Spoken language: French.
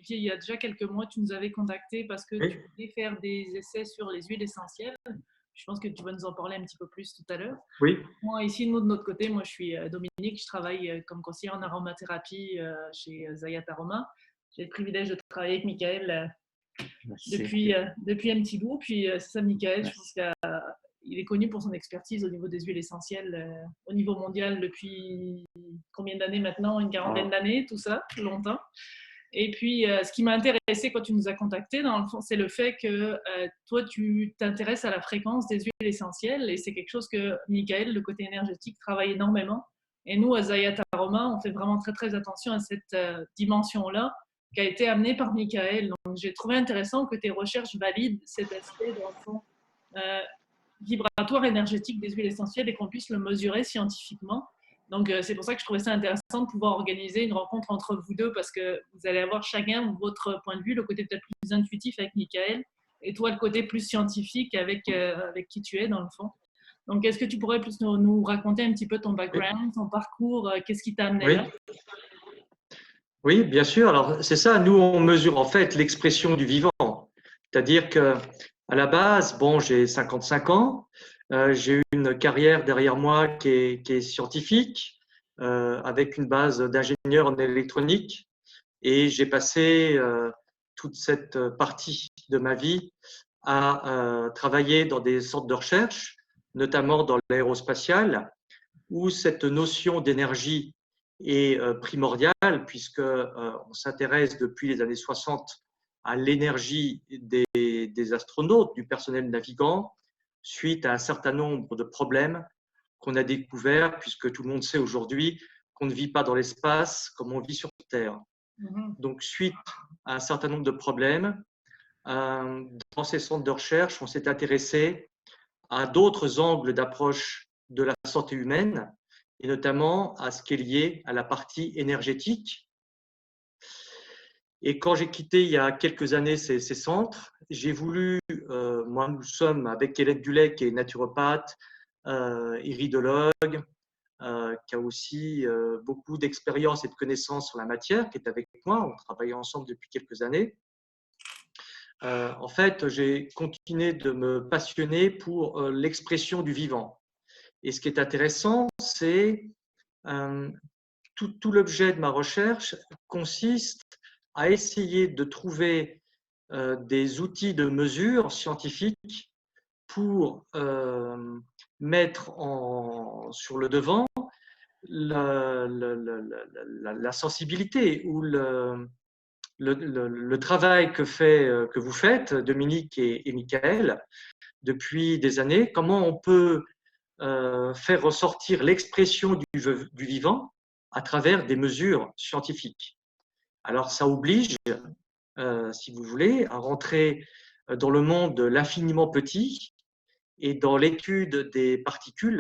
Olivier, il y a déjà quelques mois, tu nous avais contacté parce que tu Oui, voulais faire des essais sur les huiles essentielles. Je pense que tu vas nous en parler un petit peu plus tout à l'heure. oui, Moi, ici, nous, de notre côté, moi, je suis Dominique, je travaille comme conseillère en aromathérapie chez Zayat Aroma. J'ai le privilège de travailler avec Michael merci. depuis un petit bout. Puis, c'est ça, Michael, je pense Merci. qu'il est connu pour son expertise au niveau des huiles essentielles au niveau mondial depuis combien d'années maintenant? Une quarantaine Ah, d'années, tout ça, longtemps. Et puis, ce qui m'a intéressé quand tu nous as contactés, dans le fond, c'est le fait que toi, tu t'intéresses à la fréquence des huiles essentielles et c'est quelque chose que Michael, le côté énergétique, travaille énormément. Et nous, à Zayat Aroma, on fait vraiment très, très attention à cette dimension-là qui a été amenée par Michael. Donc, j'ai trouvé intéressant que tes recherches valident cet aspect, dans le fond, euh, vibratoire énergétique des huiles essentielles et qu'on puisse le mesurer scientifiquement. Donc, c'est pour ça que je trouvais ça intéressant de pouvoir organiser une rencontre entre vous deux parce que vous allez avoir chacun votre point de vue, le côté peut-être plus intuitif avec Michael et toi le côté plus scientifique avec qui tu es dans le fond. Donc, est-ce que tu pourrais plus nous raconter un petit peu ton oui, background, ton parcours, qu'est-ce qui t'a amené là? oui, oui, bien sûr. Alors, c'est ça, nous, on mesure en fait l'expression du vivant. C'est-à-dire que à la base, bon, j'ai 55 ans, j'ai eu une carrière derrière moi qui est scientifique, avec une base d'ingénieur en électronique, et j'ai passé toute cette partie de ma vie à travailler dans des centres de recherche, notamment dans l'aérospatial, où cette notion d'énergie est primordiale, puisque on s'intéresse depuis les années 60 à l'énergie des astronautes, du personnel navigant, suite à un certain nombre de problèmes qu'on a découverts, puisque tout le monde sait aujourd'hui qu'on ne vit pas dans l'espace comme on vit sur Terre. Mhm. Donc, suite à un certain nombre de problèmes, dans ces centres de recherche, on s'est intéressé à d'autres angles d'approche de la santé humaine, et notamment à ce qui est lié à la partie énergétique. Et quand j'ai quitté il y a quelques années ces centres, j'ai voulu, moi nous sommes avec Hélène Dulec, qui est naturopathe, iridologue, qui a aussi beaucoup d'expérience et de connaissances sur la matière, qui est avec moi, on travaille ensemble depuis quelques années. En fait, j'ai continué de me passionner pour l'expression du vivant. Et ce qui est intéressant, c'est euh, tout l'objet de ma recherche consiste à essayer de trouver des outils de mesure scientifiques pour mettre sur le devant la sensibilité ou le travail que vous faites, Dominique et Michael, depuis des années. Comment on peut faire ressortir l'expression du vivant à travers des mesures scientifiques. Alors, ça oblige, si vous voulez, à rentrer dans le monde de l'infiniment petit et dans l'étude des particules